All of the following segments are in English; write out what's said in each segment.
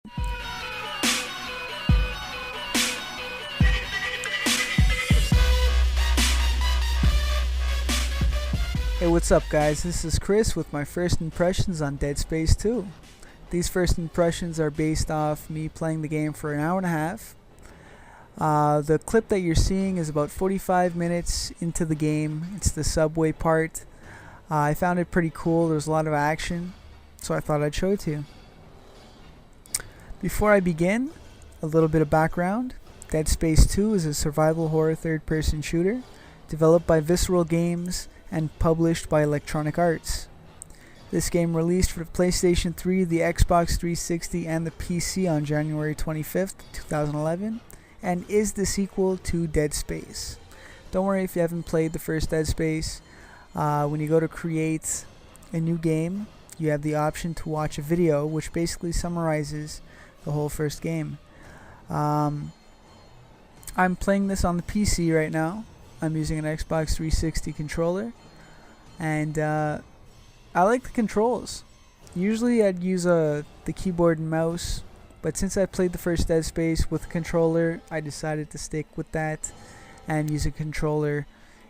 Hey, what's up guys? This is Chris with my first impressions on Dead Space 2. These first impressions are based off me playing the game for an hour and a half. The clip that you're seeing is about 45 minutes into the game. It's the subway part. I found it pretty cool. There's a lot of action, so I thought I'd show it to you. Before I begin, a little bit of background. Dead Space 2 is a survival horror third-person shooter developed by Visceral Games and published by Electronic Arts. This game released for the PlayStation 3, the Xbox 360, and the PC on January 25th, 2011, and is the sequel to Dead Space. Don't worry if you haven't played the first Dead Space. When you go to create a new game, you have the option to watch a video which basically summarizes the whole first game. I'm playing this on the PC right now. I'm using an Xbox 360 controller, and I like the controls. Usually I'd use the keyboard and mouse, but since I played the first Dead Space with a controller, I decided to stick with that and use a controller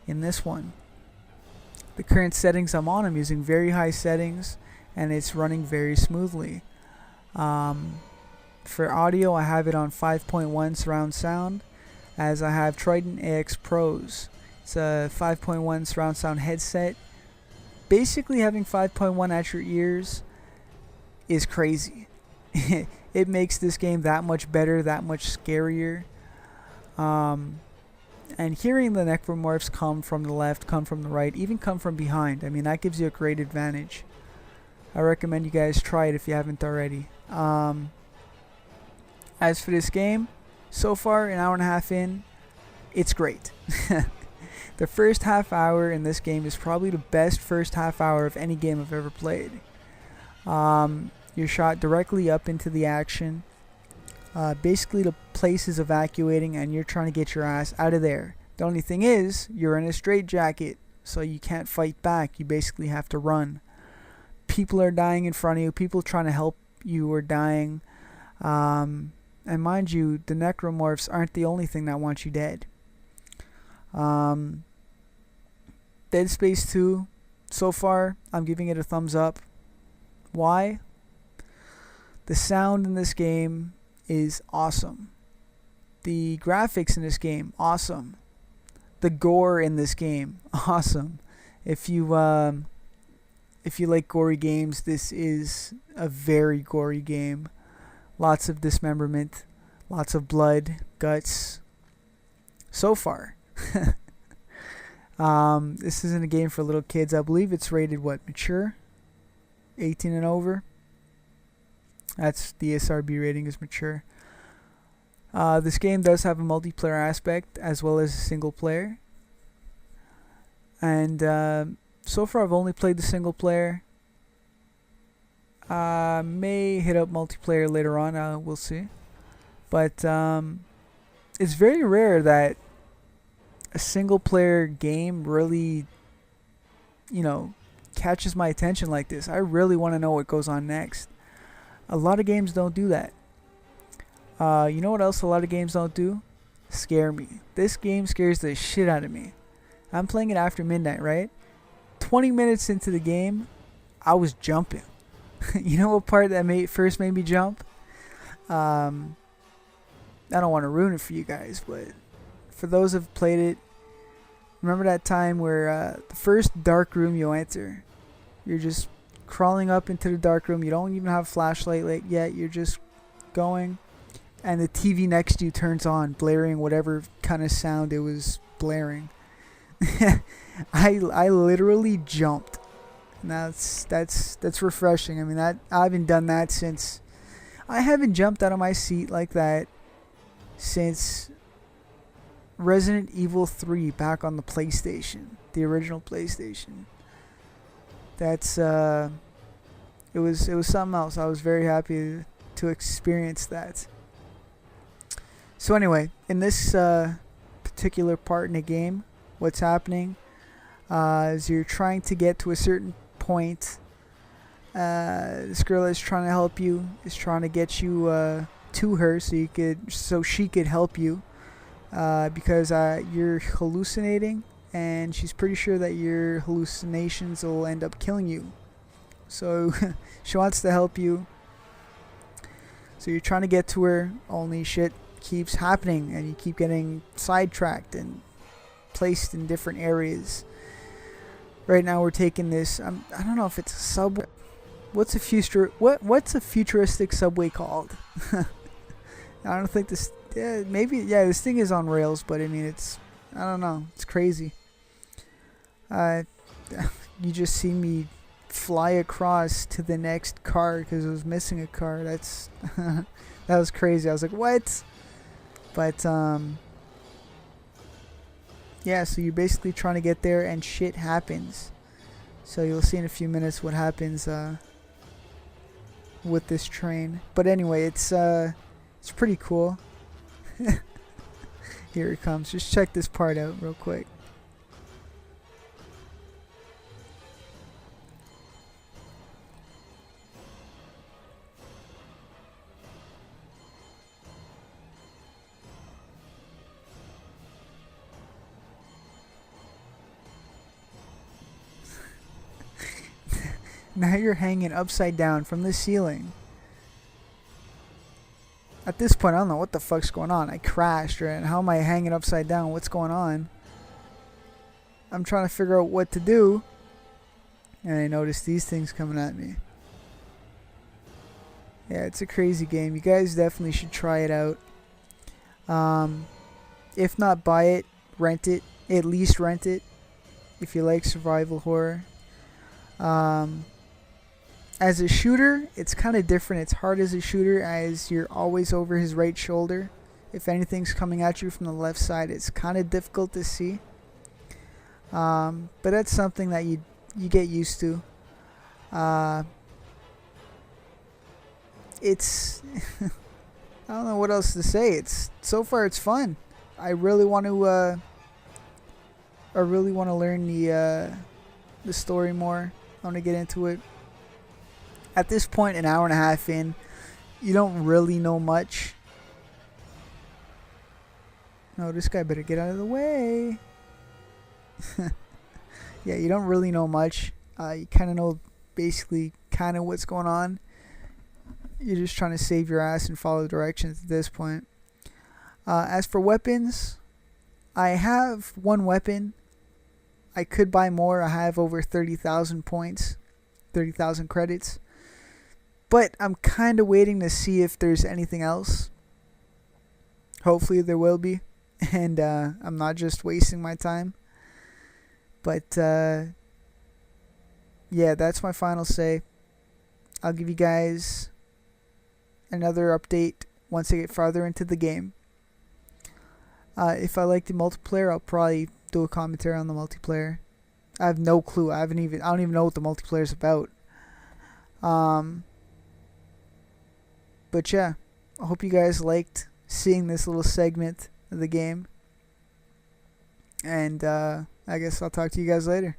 in this one. The current settings I'm on, I'm using very high settings, and it's running very smoothly. For audio, I have it on 5.1 surround sound, as I have Trident AX Pros. It's a 5.1 surround sound headset. Basically, having 5.1 at your ears is crazy. It makes this game that much better, that much scarier. And hearing the necromorphs come from the left, come from the right, even come from behind, I mean, that gives you a great advantage. I recommend you guys try it if you haven't already. As for this game, so far, an hour and a half in, it's great. The first half hour in this game is probably the best first half hour of any game I've ever played. You're shot directly up into the action. Basically, the place is evacuating and you're trying to get your ass out of there. The only thing is, you're in a straitjacket, so you can't fight back. You basically have to run. People are dying in front of you. People trying to help you are dying. And mind you, the necromorphs aren't the only thing that want you dead. Dead Space 2, so far, I'm giving it a thumbs up. Why? The sound in this game is awesome. The graphics in this game, awesome. The gore in this game, awesome. If you like gory games, this is a very gory game. Lots of dismemberment, lots of blood, guts. So far. This isn't a game for little kids. I believe it's rated, mature? 18 and over? That's the SRB rating is mature. This game does have a multiplayer aspect as well as a single player. And so far I've only played the single player. May hit up multiplayer later on, we'll see. But it's very rare that a single player game really, catches my attention like this. I really want to know what goes on next. A lot of games don't do that. You know what else a lot of games don't do? Scare me. This game scares the shit out of me. I'm playing it after midnight, right? 20 minutes into the game, I was jumping. You know what part that first made me jump? I don't want to ruin it for you guys, but for those who've played it, remember that time where the first dark room you enter, you're just crawling up into the dark room, you don't even have a flashlight yet, you're just going, and the TV next to you turns on, blaring whatever kind of sound it was blaring. I literally jumped. Now that's refreshing. I mean, I haven't done that since, I haven't jumped out of my seat like that since Resident Evil 3 back on the PlayStation, the original PlayStation. That's it was something else. I was very happy to experience that. So anyway, in this particular part in the game, what's happening is you're trying to get to a certain point This girl is trying to help you, is trying to get you to her so she could help you, because you're hallucinating, and she's pretty sure that your hallucinations will end up killing you. So she wants to help you. So you're trying to get to her, only shit keeps happening, and you keep getting sidetracked and placed in different areas. Right now we're taking this. I don't know if it's a subway. What's a futuristic subway called? I don't think this. Yeah, maybe. Yeah, this thing is on rails, but I mean, I don't know. It's crazy. You just see me fly across to the next car because it was missing a car. That's that was crazy. I was like, what? But yeah. So you're basically trying to get there, and shit happens. So you'll see in a few minutes what happens with this train. But anyway, it's pretty cool. Here it comes. Just check this part out real quick. Now you're hanging upside down from the ceiling. At this point, I don't know what the fuck's going on. I crashed, right? And how am I hanging upside down? What's going on? I'm trying to figure out what to do. And I noticed these things coming at me. Yeah, it's a crazy game. You guys definitely should try it out. If not buy it, rent it. At least rent it. If you like survival horror. As a shooter, it's kind of different. It's hard as a shooter as you're always over his right shoulder. If anything's coming at you from the left side, it's kind of difficult to see. But that's something that you get used to. It's I don't know what else to say. So far it's fun. I really want to learn the story more. I want to get into it. At this point, an hour and a half in, you don't really know much. No, this guy better get out of the way. Yeah, you don't really know much. You kind of know basically kind of what's going on. You're just trying to save your ass and follow directions at this point. As for weapons, I have one weapon. I could buy more. I have over 30,000 points, 30,000 credits. But I'm kind of waiting to see if there's anything else. Hopefully there will be. And I'm not just wasting my time. But yeah, that's my final say. I'll give you guys another update once I get farther into the game. If I like the multiplayer, I'll probably do a commentary on the multiplayer. I have no clue. I don't even know what the multiplayer is about. But yeah, I hope you guys liked seeing this little segment of the game. And I guess I'll talk to you guys later.